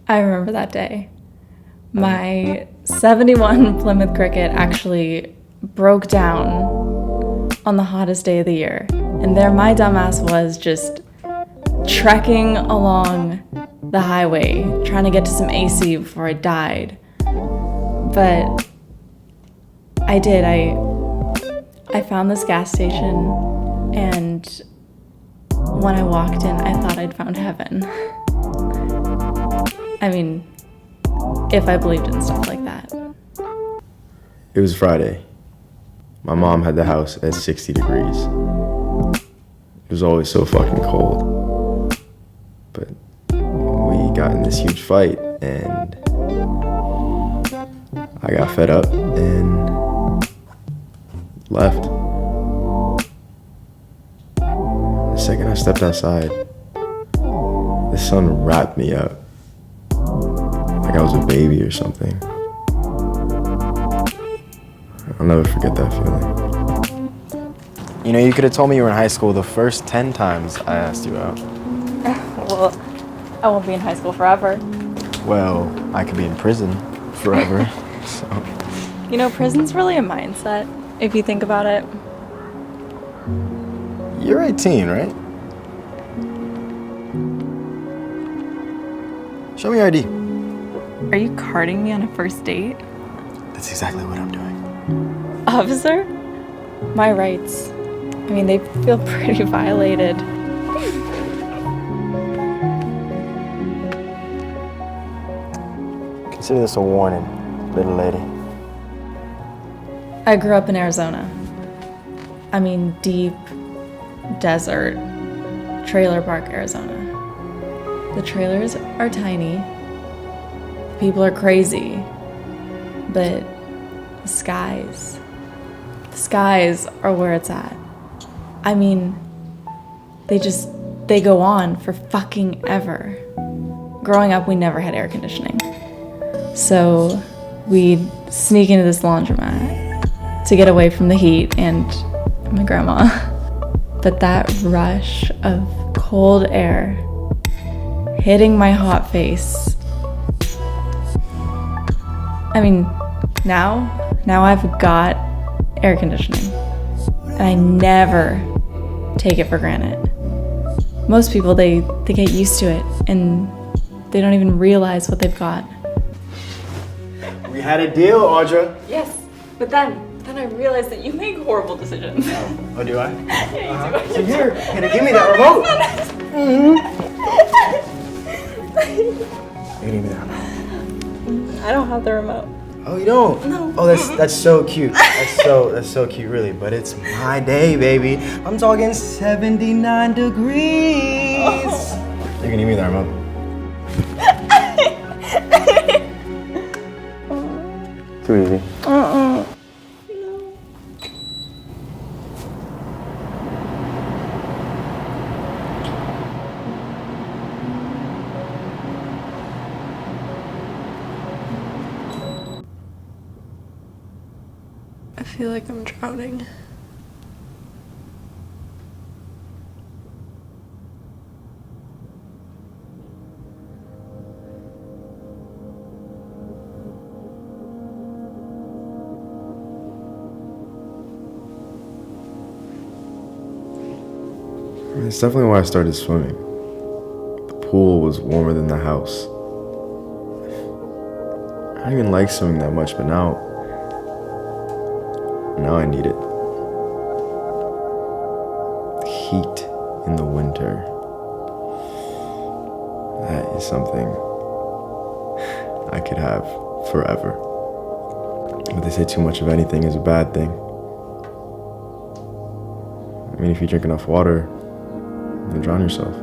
I remember that day. My 71 Plymouth Cricket actually broke down on the hottest day of the year. And there my dumbass was just trekking along the highway, trying to get to some AC before I died. But I did. I found this gas station, and when I walked in, I thought I'd found heaven. I mean, if I believed in stuff like that. It was Friday. My mom had the house at 60 degrees. It was always so fucking cold. But we got in this huge fight, and I got fed up and left. The second I stepped outside, the sun wrapped me up like I was a baby or something. I'll never forget that feeling. You know, you could have told me you were in high school the first 10 times I asked you out. Well, I won't be in high school forever. Well, I could be in prison forever, so. You know, prison's really a mindset, if you think about it. You're 18, right? Show me your ID. Are you carding me on a first date? That's exactly what I'm doing. Officer? My rights. I mean, they feel pretty violated. Consider this a warning, little lady. I grew up in Arizona. I mean, deep desert, trailer park, Arizona. The trailers are tiny. People are crazy. But the skies are where it's at. I mean, they go on for fucking ever. Growing up, we never had air conditioning. So we'd sneak into this laundromat to get away from the heat and my grandma. But that rush of cold air hitting my hot face. I mean, now I've got air conditioning, and I never take it for granted. Most people, they get used to it, and they don't even realize what they've got. We had a deal, Audra. Yes, but then I realized that you make horrible decisions. Oh, do I? Yeah, you do. So you're gonna give me that remote. You give me that remote. I don't have the remote. Oh, you don't? No. Oh, that's so cute. That's so cute, really. But it's my day, baby. I'm talking 79 degrees. Oh. You're gonna give me that remote. Too easy. No. I feel like I'm drowning. It's definitely why I started swimming. The pool was warmer than the house. I don't even like swimming that much, but now I need it. The heat in the winter. That is something I could have forever. But they say too much of anything is a bad thing. I mean, if you drink enough water, you'll drown yourself.